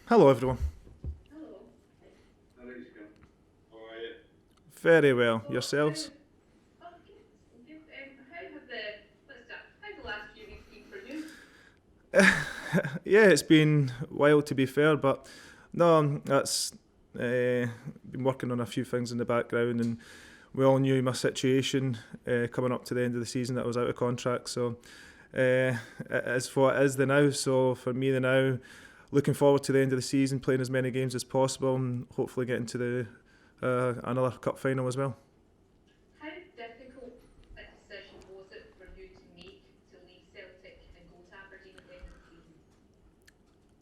Hello, everyone. Hello. How are you going? How are you? Very well. So, Yourselves? good, good. How have let's start, how have the last few weeks been for you? Yeah, it's been wild to be fair, but no, that's been working on a few things in the background, and we all knew my situation coming up to the end of the season that I was out of contract. So it is what it is the now. So for me, the now, looking forward to the end of the season, playing as many games as possible, and hopefully getting to the another cup final as well. How difficult a decision was it for you to make to leave Celtic and go to Aberdeen at the end of the season?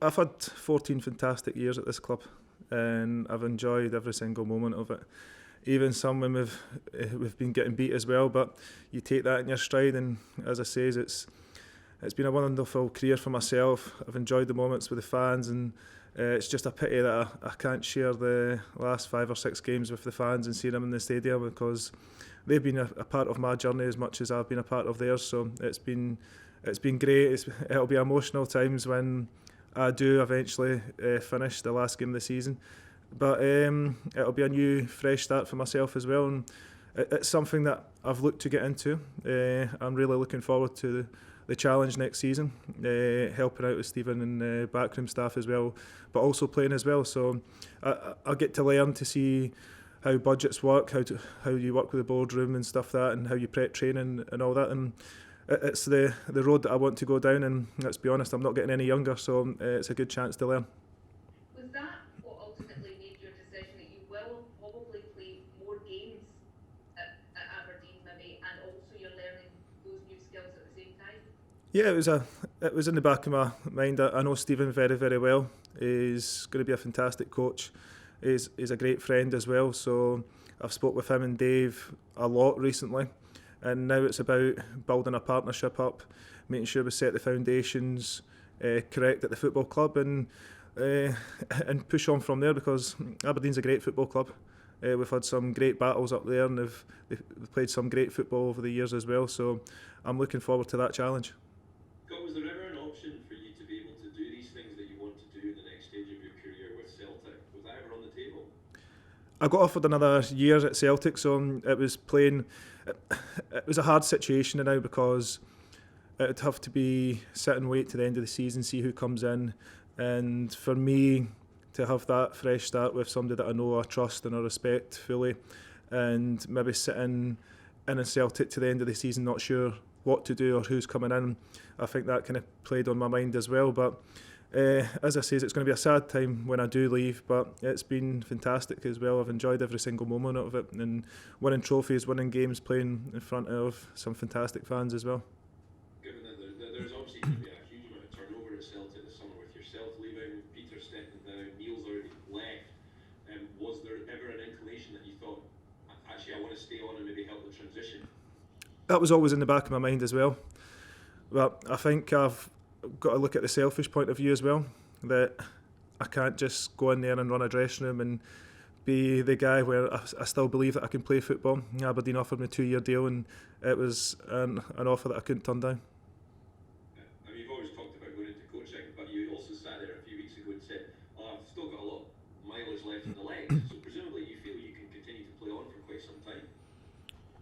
I've had 14 fantastic years at this club, and I've enjoyed every single moment of it. Even some when we've been getting beat as well, but you take that in your stride. And as I say, it's been a wonderful career for myself. I've enjoyed the moments with the fans, and it's just a pity that I can't share the last 5 or 6 games with the fans and see them in the stadium, because they've been a part of my journey as much as I've been a part of theirs. So it's been great. It'll be emotional times when I do eventually finish the last game of the season, but it'll be a new, fresh start for myself as well, and it's something that I've looked to get into. I'm really looking forward to the challenge next season, helping out with Stephen and backroom staff as well, but also playing as well. So I'll get to learn to see how budgets work, how you work with the boardroom and stuff like that, and how you prep training and all that. And it's the road that I want to go down. And let's be honest, I'm not getting any younger, so it's a good chance to learn. Was that what ultimately made your decision that you will probably play more games at Aberdeen maybe, and also you're learning those new skills at the same time? Yeah, it was in the back of my mind. I know Stephen very, very well. He's going to be a fantastic coach. He's a great friend as well. So I've spoke with him and Dave a lot recently, and now it's about building a partnership up, making sure we set the foundations correct at the football club, uh, and push on from there, because Aberdeen's a great football club. We've had some great battles up there, and they've played some great football over the years as well. So I'm looking forward to that challenge. Scott, was there ever an option for you to be able to do these things that you want to do in the next stage of your career with Celtic? Was that ever on the table? I got offered another year at Celtic, so it was playing. It was a hard situation now, because it'd have to be sit and wait to the end of the season, see who comes in, and for me to have that fresh start with somebody that I know, I trust and I respect fully, and maybe sitting in a Celtic to the end of the season, not sure what to do or who's coming in. I think that kind of played on my mind as well. But as I say, it's going to be a sad time when I do leave, but it's been fantastic as well. I've enjoyed every single moment of it, and winning trophies, winning games, playing in front of some fantastic fans as well. Given that there's obviously going to be a huge amount of turnover at Celtic this summer with yourself leaving, Peter stepping down, Neil's already left. Was there ever an inclination that you thought, actually, I want to stay on and maybe help the transition? That was always in the back of my mind as well. But I think I've got to look at the selfish point of view as well. That I can't just go in there and run a dressing room and be the guy where I still believe that I can play football. Aberdeen offered me a 2 year deal, and it was an offer that I couldn't turn down. I mean, you've always talked about going into coaching, but you also sat there a few weeks ago and said, oh, I've still got a lot of mileage left in the legs, so presumably you feel you can continue to play on for quite some time.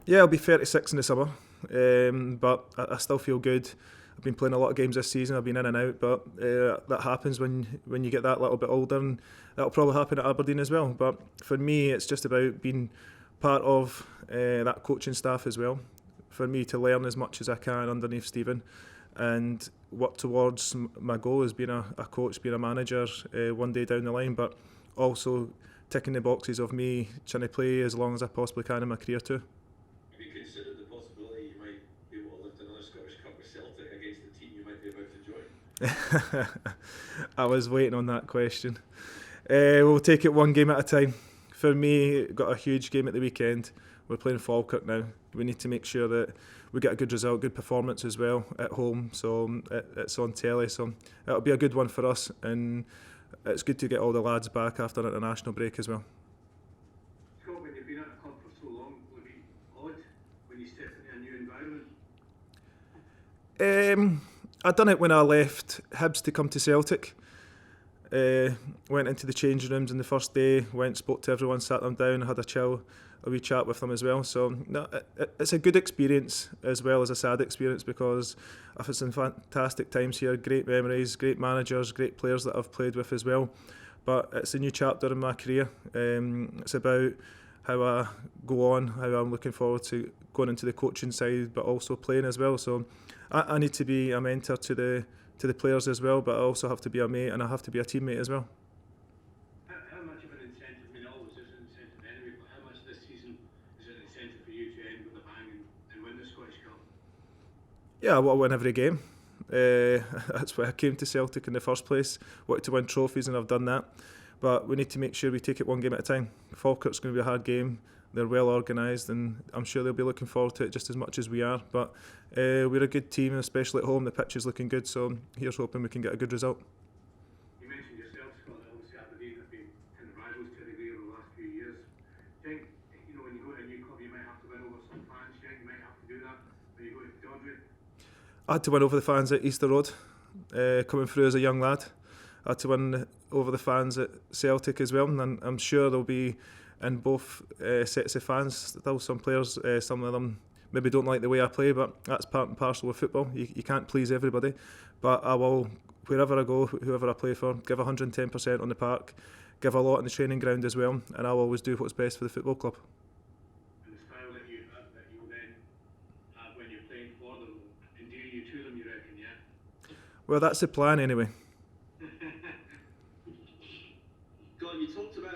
Yeah, I'll be 36 in the summer, but I still feel good. I've been playing a lot of games this season. I've been in and out, but that happens when you get that little bit older, and that'll probably happen at Aberdeen as well. But for me, it's just about being part of that coaching staff as well. For me to learn as much as I can underneath Stephen, and work towards my goal as being a coach, being a manager one day down the line, but also ticking the boxes of me trying to play as long as I possibly can in my career too. Have you considered the possibility you might be able to lift another Scottish Cup with Celtic against the team you might be about to join? I was waiting on that question. We'll take it one game at a time. For me, got a huge game at the weekend. We're playing Falkirk now. We need to make sure that we get a good result, good performance as well at home. So it's on telly. So it'll be a good one for us, and it's good to get all the lads back after an international break as well. Scott, when you've been at a club for so long, will it be odd when you step into a new environment? I done it when I left Hibs to come to Celtic. Went into the changing rooms on the first day, spoke to everyone, sat them down, had a wee chat with them as well. So no, it's a good experience as well as a sad experience, because I've had some fantastic times here, great memories, great managers, great players that I've played with as well. But it's a new chapter in my career. It's about how I go on, how I'm looking forward to going into the coaching side, but also playing as well. So I need to be a mentor to the players as well, but I also have to be a mate, and I have to be a teammate as well. How much of an incentive, I mean, always is an incentive anyway, but how much this season is an incentive for you to end with a bang and win the Scottish Cup? Yeah, I want to win every game. That's why I came to Celtic in the first place. Wanted to win trophies, and I've done that. But we need to make sure we take it one game at a time. Falkirk's going to be a hard game. They're well organised, and I'm sure they'll be looking forward to it just as much as we are. But we're a good team, especially at home. The pitch is looking good, so here's hoping we can get a good result. You mentioned yourself, Scott, that obviously Aberdeen have been kind of rivals to a degree over the last few years. Do you think, when you go to a new club, you might have to win over some fans? Do you think you might have to do that when you go to Pittodrie? I had to win over the fans at Easter Road, coming through as a young lad. I had to win over the fans at Celtic as well, and I'm sure there'll be in both sets of fans still some players, some of them maybe don't like the way I play, but that's part and parcel of football. You can't please everybody, but I will, wherever I go, whoever I play for, give 110% on the park, give a lot on the training ground as well, and I'll always do what's best for the football club. And the style that you then have when you're playing for them, endear you to them, you reckon, yeah? Well, that's the plan anyway. God, you talked about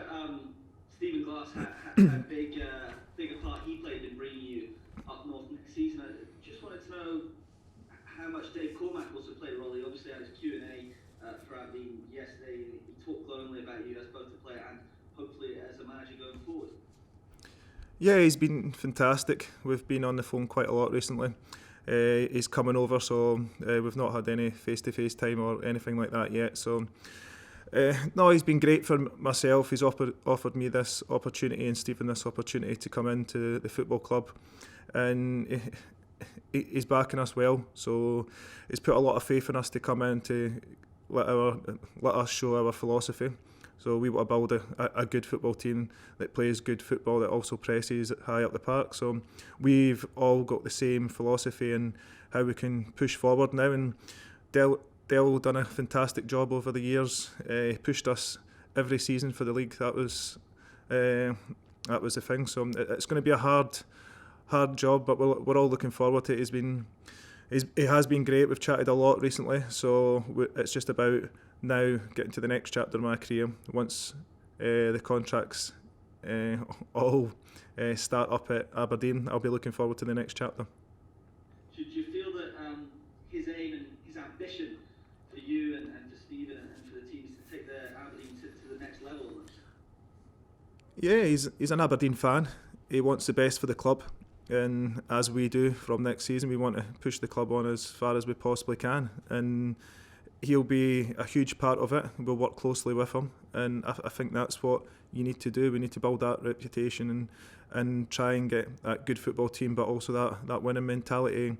Stephen Glass, how big a part he played in bringing you up north next season. I just wanted to know how much Dave Cormack also played a role. He obviously had his Q&A for Aberdeen yesterday. He talked glowingly about you as both a player and hopefully as a manager going forward. Yeah, he's been fantastic. We've been on the phone quite a lot recently. He's coming over, so we've not had any face-to-face time or anything like that yet. So no, he's been great for myself. He's offered me this opportunity and Stephen this opportunity to come into the football club, and he's backing us well. So he's put a lot of faith in us to come in to let us show our philosophy. So we want to build a good football team that plays good football, that also presses high up the park. So we've all got the same philosophy and how we can push forward now. And Dell done a fantastic job over the years. Pushed us every season for the league. That was the thing. So it's going to be a hard job, but we're all looking forward to it. He has been great. We've chatted a lot recently, so it's just about now getting to the next chapter of my career. Once the contracts all start up at Aberdeen, I'll be looking forward to the next chapter. Do you feel that his aim and his ambition for you and for Stephen and for the team is to take the Aberdeen to the next level? Yeah, he's an Aberdeen fan. He wants the best for the club, and as we do from next season, we want to push the club on as far as we possibly can, and he'll be a huge part of it. We'll work closely with him, and I think that's what you need to do. We need to build that reputation and try and get that good football team, but also that winning mentality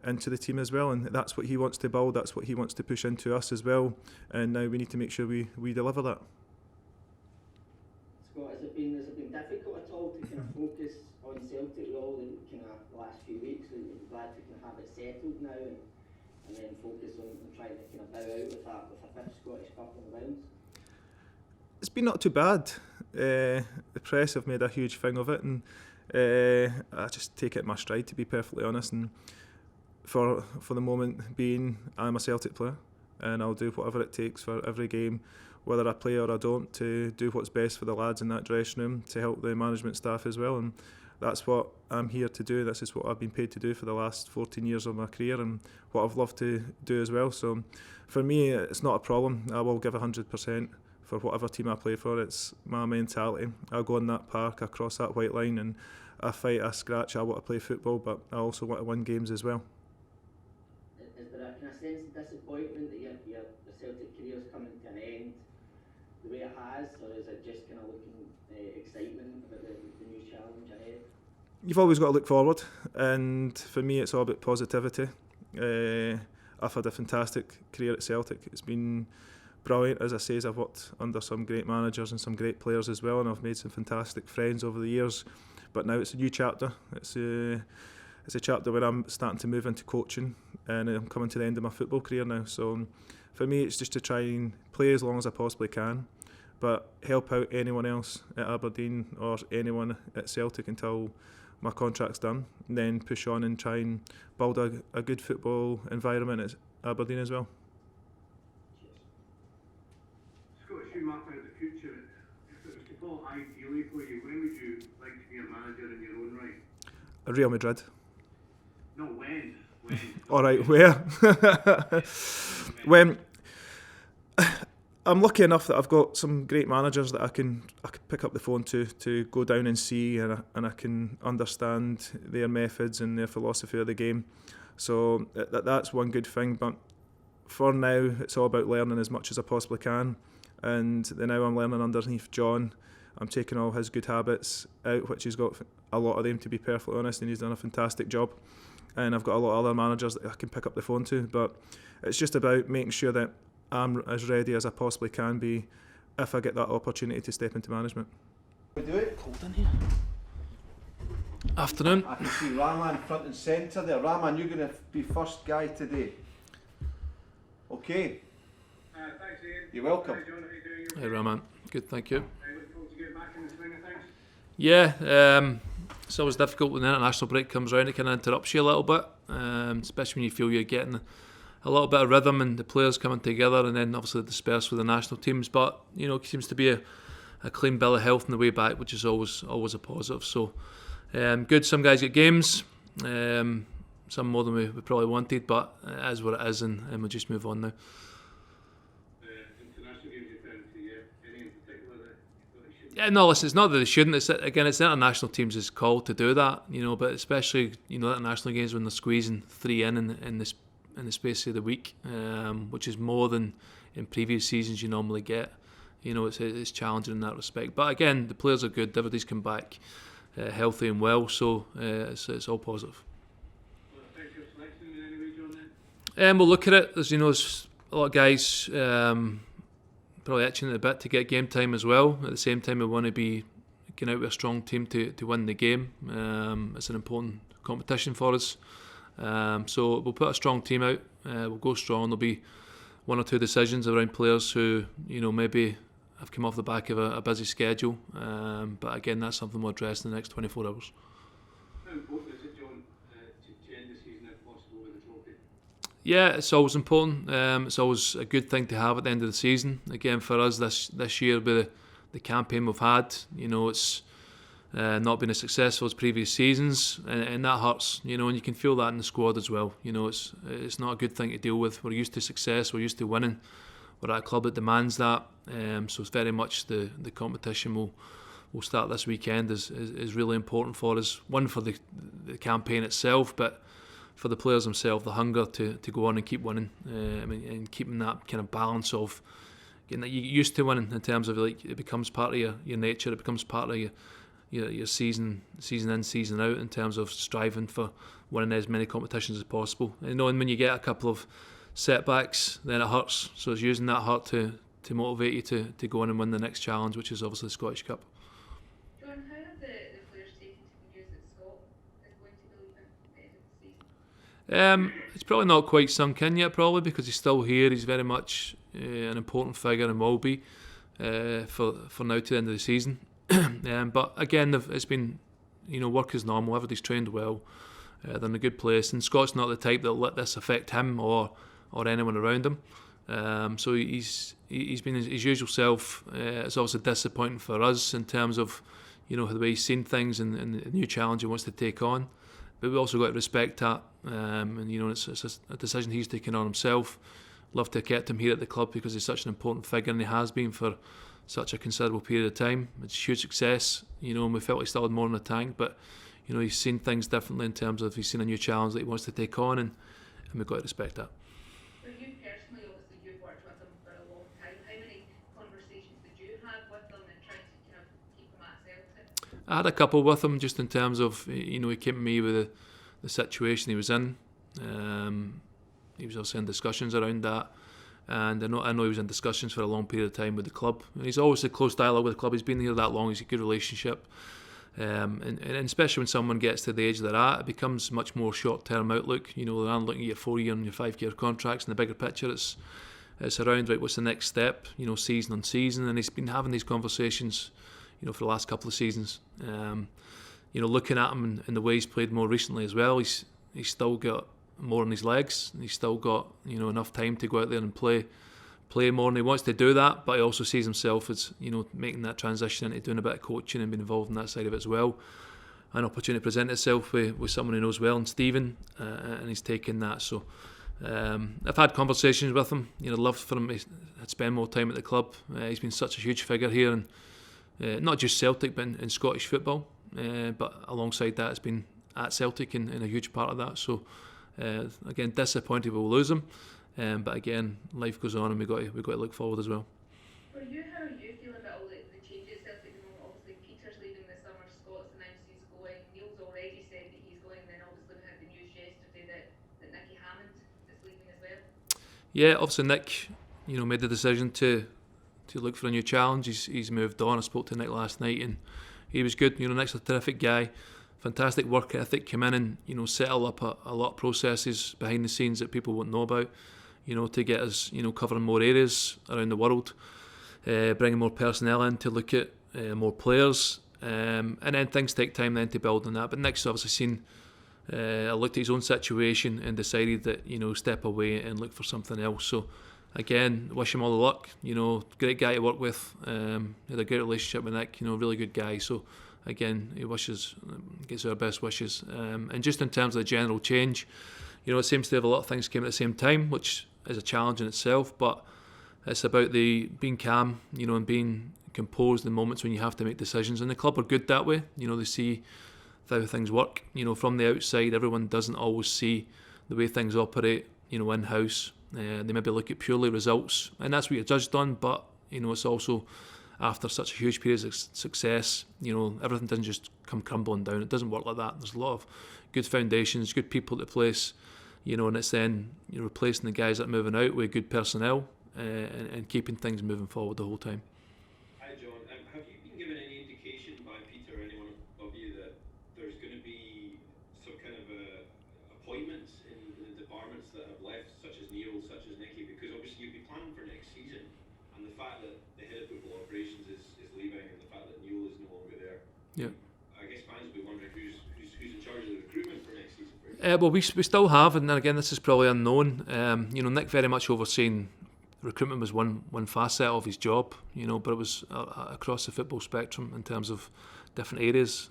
into the team as well, and that's what he wants to build, that's what he wants to push into us as well, and now we need to make sure we deliver that. Scott, has it been difficult at all to kind of focus on Celtic with all the kind of last few weeks, and you're glad to kind of have it settled now and then focus on trying to kind of bow out with a fifth Scottish Cup in the rounds? It's been not too bad. The press have made a huge thing of it, and I just take it in my stride, to be perfectly honest. And for the moment being, I'm a Celtic player, and I'll do whatever it takes for every game, whether I play or I don't, to do what's best for the lads in that dressing room, to help the management staff as well. And that's what I'm here to do. This is what I've been paid to do for the last 14 years of my career, and what I've loved to do as well. So for me, it's not a problem. I will give 100% for whatever team I play for. It's my mentality. I'll go on that park, I cross that white line, and I fight, I scratch. I want to play football, but I also want to win games as well. Is there a kind of sense of disappointment that your Celtic career's coming to an end the way it has, or is it just kind of looking excitement about the new challenge ahead? You've always got to look forward, and for me it's all about positivity. I've had a fantastic career at Celtic. It's been brilliant. As I say, I've worked under some great managers and some great players as well, and I've made some fantastic friends over the years. But now it's a new chapter. It's a chapter where I'm starting to move into coaching, and I'm coming to the end of my football career now. So for me, it's just to try and play as long as I possibly can, but help out anyone else at Aberdeen or anyone at Celtic until my contract's done, and then push on and try and build a good football environment at Aberdeen as well. Scottish you map out the future. If it was to fall ideally for you, when would you like to be a manager in your own right? Real Madrid. No, when? All right, where? When I'm lucky enough that I've got some great managers that I can pick up the phone to go down and see, and I can understand their methods and their philosophy of the game. So that's one good thing. But for now, it's all about learning as much as I possibly can. And now I'm learning underneath John. I'm taking all his good habits out, which he's got a lot of them, to be perfectly honest, and he's done a fantastic job. And I've got a lot of other managers that I can pick up the phone to. But it's just about making sure that I'm as ready as I possibly can be if I get that opportunity to step into management. We do it. Cold in here. Afternoon. I can see Rahman front and centre there. Rahman, you're going to be first guy today. Okay. Thanks, Ian. You're welcome. Hi, John. How you doing? Hey, Rahman. Good, thank you. Looking forward to getting back in the swing of things. Yeah, it's always difficult when the international break comes around. It kind of interrupts you a little bit, especially when you feel you're getting a little bit of rhythm and the players coming together, and then obviously dispersed with the national teams. But it seems to be a clean bill of health on the way back, which is always a positive. So good. Some guys get games, some more than we probably wanted, but it is what it is, and we'll just move on now. International games you're referring to, yeah? Any in particular that you shouldn't? Yeah, no, listen, it's not that they shouldn't. It's the international teams' call to do that, but especially international games when they're squeezing 3 in the space of the week, which is more than in previous seasons you normally get. It's challenging in that respect. But again, the players are good. Everybody's come back healthy and well, so it's all positive. Will it affect your selection in any way, John, then? We'll look at it. There's a lot of guys probably itching at a bit to get game time as well. At the same time, we want to be getting out with a strong team to win the game. It's an important competition for us. So we'll put a strong team out. We'll go strong. There'll be 1 or 2 decisions around players who maybe have come off the back of a busy schedule. But again, that's something we'll address in the next 24 hours. How important is it, John, to end the season if possible with a trophy? Yeah, it's always important. It's always a good thing to have at the end of the season. Again, for us this year, with the campaign we've had, it's not been as successful as previous seasons, and that hurts. And you can feel that in the squad as well. It's not a good thing to deal with. We're used to success. We're used to winning. We're at a club that demands that. So it's very much the competition we'll start this weekend is really important for us. One, for the campaign itself, but for the players themselves, the hunger to go on and keep winning, and keeping that kind of balance of getting that you used to winning, in terms of it becomes part of your nature. It becomes part of your season in, season out, in terms of striving for winning as many competitions as possible. And when you get a couple of setbacks, then it hurts. So it's using that hurt to motivate you to go on and win the next challenge, which is obviously the Scottish Cup. John, how have the players taken to the news that Scott is going to be leaving at the end of the season? It's probably not quite sunk in yet, probably, because he's still here. He's very much an important figure, and will be for now to the end of the season. But again, it's been work as normal. Everybody's trained well. They're in a good place, and Scott's not the type that'll let this affect him or anyone around him. So he's been his usual self. It's obviously disappointing for us in terms of the way he's seen things and the new challenge he wants to take on. But we've also got to respect that, and it's a decision he's taken on himself. Love to have kept him here at the club because he's such an important figure, and he has been for such a considerable period of time. It's a huge success, and we felt he still had more in the tank, but he's seen things differently in terms of he's seen a new challenge that he wants to take on, and we've got to respect that. For you personally, obviously you've worked with him for a long time. How many conversations did you have with him and trying to kind of keep him at Celtic? I had a couple with him, just in terms of he came to me with the situation he was in. He was also in discussions around that, And I know he was in discussions for a long period of time with the club. And he's always had close dialogue with the club. He's been here that long. He's a good relationship. And especially when someone gets to the age they're at, it becomes much more short-term outlook. They're looking at your 4-year and your 5-year contracts. In the bigger picture, it's around, right, what's the next step, season on season. And he's been having these conversations, for the last couple of seasons. Looking at him in the way he's played more recently as well, he's still got more on his legs. He's still got enough time to go out there and play more, and he wants to do that. But he also sees himself as making that transition into doing a bit of coaching and being involved in that side of it as well. An opportunity to present itself with someone he knows well, and Stephen, and he's taken that. So I've had conversations with him. I'd love for him to spend more time at the club. He's been such a huge figure here, and not just Celtic, but in Scottish football. But alongside that, it's been at Celtic and a huge part of that. So again, disappointed we'll lose him, but again, life goes on, and we've got to look forward as well. For you, how are you feeling about all the changes Celtic at the moment? Obviously, Peter's leaving this summer. Scott's announced he's going. Neil's already said that he's going. Then obviously we had the news yesterday that Nicky Hammond is leaving as well. Yeah, obviously Nick, made the decision to look for a new challenge. He's moved on. I spoke to Nick last night, and he was good. Nick's a terrific guy. Fantastic work ethic, come in and settle up a lot of processes behind the scenes that people won't know about, to get us covering more areas around the world, bringing more personnel in to look at more players, and then things take time then to build on that. But Nick's obviously seen, looked at his own situation and decided that step away and look for something else. So again, wish him all the luck. Great guy to work with. Had a great relationship with Nick. Really good guy. So again, he gets our best wishes. And just in terms of the general change, it seems to have a lot of things came at the same time, which is a challenge in itself. But it's about being calm, and being composed in moments when you have to make decisions. And the club are good that way. They see how things work. From the outside, everyone doesn't always see the way things operate. In-house, they maybe look at purely results, and that's what you're judged on. But it's also, after such a huge period of success, everything doesn't just come crumbling down. It doesn't work like that. There's a lot of good foundations, good people at place, and it's then replacing the guys that are moving out with good personnel, and keeping things moving forward the whole time. Hi John, have you been given any indication by Peter or anyone of you that there's going to be some kind of appointments in the departments that have left, such as Neil, such as Nicky? Because obviously you'll be planning for next season, and the fact that the head of football operations is leaving, and the fact that Neil is no longer there, I guess fans will be wondering who's in charge of the recruitment for next season. Well, we still have, and again, this is probably unknown. Nick very much overseeing recruitment was one facet of his job, but it was across the football spectrum in terms of different areas.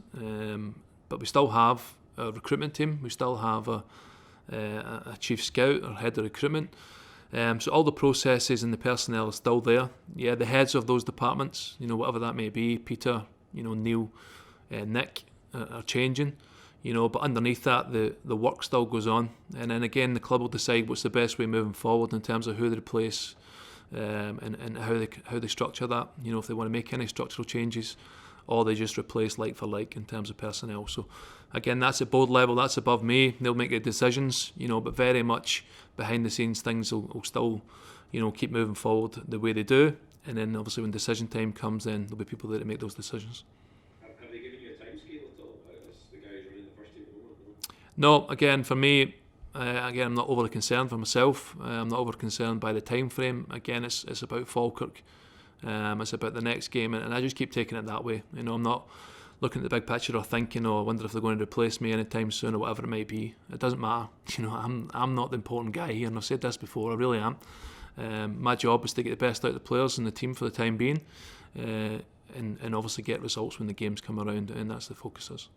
But we still have a recruitment team. We still have a chief scout or head of recruitment. So all the processes and the personnel are still there. Yeah, the heads of those departments, whatever that may be, Peter, Neil, Nick, are changing. But underneath that, the work still goes on. And then again, the club will decide what's the best way moving forward in terms of who they replace, and how they structure that. If they want to make any structural changes, or they just replace like for like in terms of personnel. So again, that's at board level, that's above me. They'll make the decisions, but very much behind the scenes things will still, keep moving forward the way they do. And then obviously when decision time comes, then there'll be people there to make those decisions. Have they given you a time scale at all as the guys running the first team at the moment? No, again, for me, I'm not overly concerned for myself. I'm not overly concerned by the time frame. Again, it's about Falkirk. It's about the next game, and I just keep taking it that way. I'm not looking at the big picture or thinking, I wonder if they're going to replace me anytime soon or whatever it might be. It doesn't matter. I'm not the important guy here, and I've said this before. I really am. My job is to get the best out of the players and the team for the time being, and obviously get results when the games come around, and that's the focus is.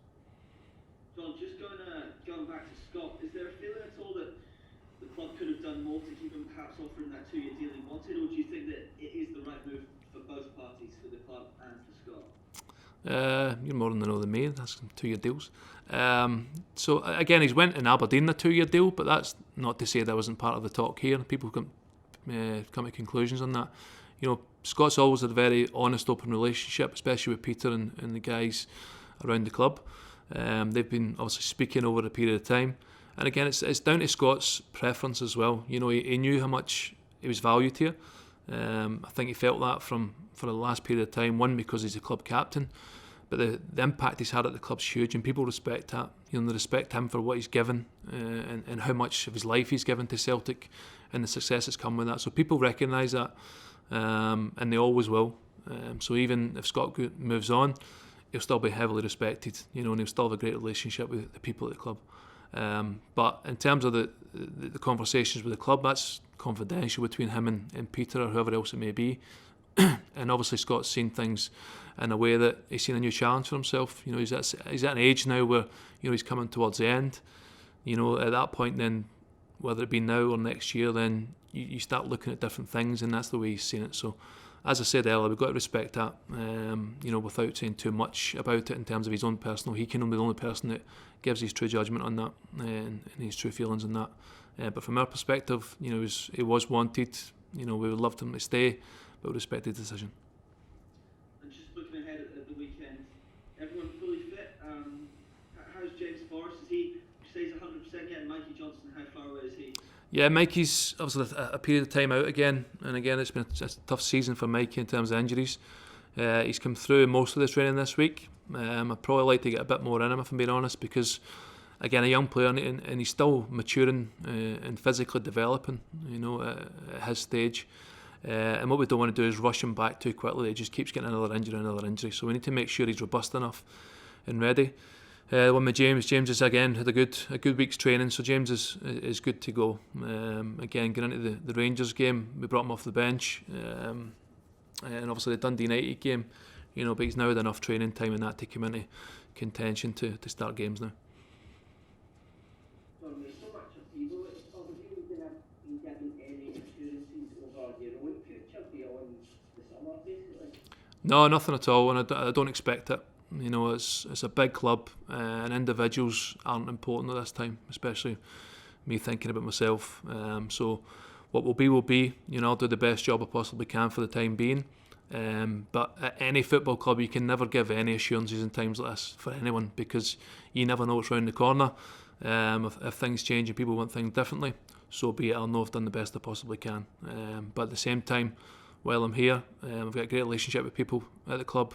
John, just going back to Scott, is there a feeling at all that the club could have done more to keep him, perhaps offering that 2-year deal he wanted, or do you think that it is the right move for both parties, for the club and for Scott? You're more in the know than me. That's 2-year deals. So again, he's went in Aberdeen a 2-year deal, but that's not to say that wasn't part of the talk here. People come to conclusions on that. Scott's always had a very honest, open relationship, especially with Peter and the guys around the club. They've been obviously speaking over a period of time, and again, it's down to Scott's preference as well. He knew how much he was valued here. I think he felt that for the last period of time. One, because he's a club captain, but the impact he's had at the club's huge, and people respect that. You know, they respect him for what he's given and how much of his life he's given to Celtic, and the success that's come with that. So people recognise that, and they always will. So even if Scott moves on, he'll still be heavily respected, you know, and he'll still have a great relationship with the people at the club. But in terms of the conversations with the club, that's confidential between him and Peter or whoever else it may be. And obviously Scott's seen things in a way that he's seen a new challenge for himself. You know, he's at an age now where, you know, he's coming towards the end. You know, at that point then, whether it be now or next year, then you start looking at different things, and that's the way he's seen it. So, as I said earlier, we've got to respect that, you know, without saying too much about it in terms of his own personal. He can be the only person that gives his true judgment on that and his true feelings on that. But from our perspective, you know, he was wanted. You know, we would love him to stay, but we respect the decision. And just looking ahead at the weekend, everyone fully fit. How's James Forrest? Is he stays 100% yet? And Mikey Johnson, how far away is he? Yeah, Mikey's obviously a period of time out again, and again it's been a tough season for Mikey in terms of injuries. He's come through most of the training this week. I'd probably like to get a bit more in him, if I'm being honest, because again, a young player, and he's still maturing and physically developing, you know, at his stage. And what we don't want to do is rush him back too quickly. He just keeps getting another injury. So we need to make sure he's robust enough and ready. One with James has again had a good week's training, so James is good to go. Again, getting into the Rangers game, we brought him off the bench, and obviously the Dundee United game, you know, but he's now had enough training time in that to come into contention to start games now. There's so much upheaval. Have you been given any assurances over your own future beyond the summer, basically? No, nothing at all, and I don't expect it. You know, it's a big club, and individuals aren't important at this time, especially me thinking about myself. So what will be. You know, I'll do the best job I possibly can for the time being. But at any football club, you can never give any assurances in times like this for anyone, because you never know what's round the corner. If things change and people want things differently, so be it. I'll know I've done the best I possibly can. But at the same time, while I'm here, I've got a great relationship with people at the club.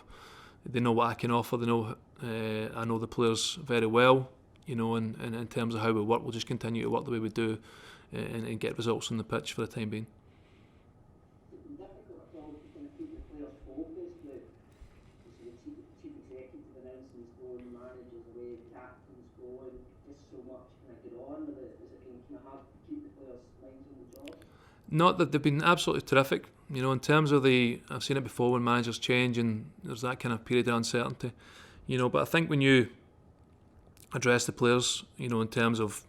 They know what I can offer. They know I know the players very well. You know, and in terms of how we work, we'll just continue to work the way we do and get results on the pitch for the time being. Difficult at all to kind of keep the players focused. The chief executive announcements going, managers away, captains going, just so much kind of get on with it. Is it been kind of hard to keep the players' minds on the job? Not that they've been absolutely terrific. You know, in terms of I've seen it before when managers change and there's that kind of period of uncertainty. You know, but I think when you address the players, you know, in terms of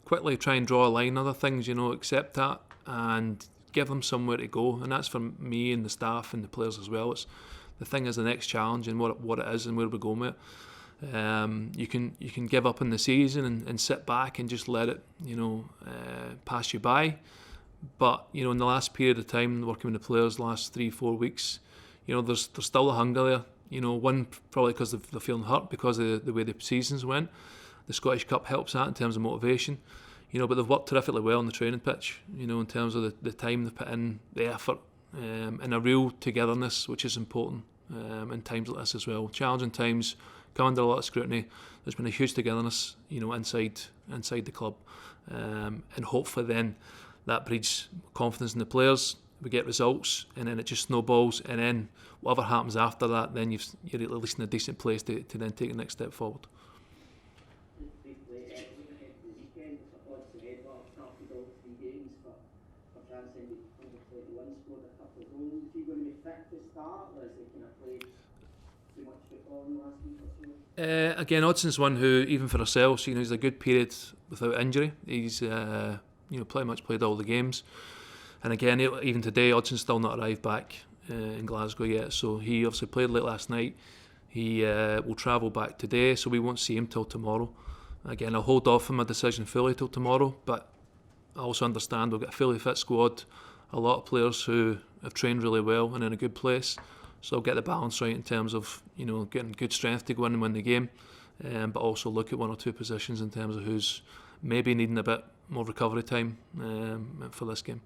quickly try and draw a line, other things, you know, accept that and give them somewhere to go. And that's for me and the staff and the players as well. It's the thing is the next challenge and what it is and where we're going with it. You can give up in the season and sit back and just let it, you know, pass you by. But, you know, in the last period of time working with the players, last 3-4 weeks, you know, there's still a hunger there. You know, one probably because they're feeling hurt because of the way the seasons went. The Scottish Cup helps that in terms of motivation. You know, but they've worked terrifically well on the training pitch. You know, in terms of the time they put in, the effort, and a real togetherness, which is important in times like this as well. Challenging times, come under a lot of scrutiny. There's been a huge togetherness, you know, inside the club, and hopefully then that breeds confidence in the players. We get results, and then it just snowballs, and then whatever happens after that, then you're at least in a decent place to then take the next step forward. Again, Odson's one who, even for ourselves, you know, he's a good period without injury. He's you know, pretty much played all the games. And again, even today, Odson's still not arrived back in Glasgow yet. So he obviously played late last night. He will travel back today, so we won't see him till tomorrow. Again, I'll hold off on my decision fully till tomorrow, but I also understand we've got a fully fit squad, a lot of players who have trained really well and in a good place. So I'll get the balance right in terms of, you know, getting good strength to go in and win the game, but also look at one or two positions in terms of who's maybe needing a bit more recovery time for this game.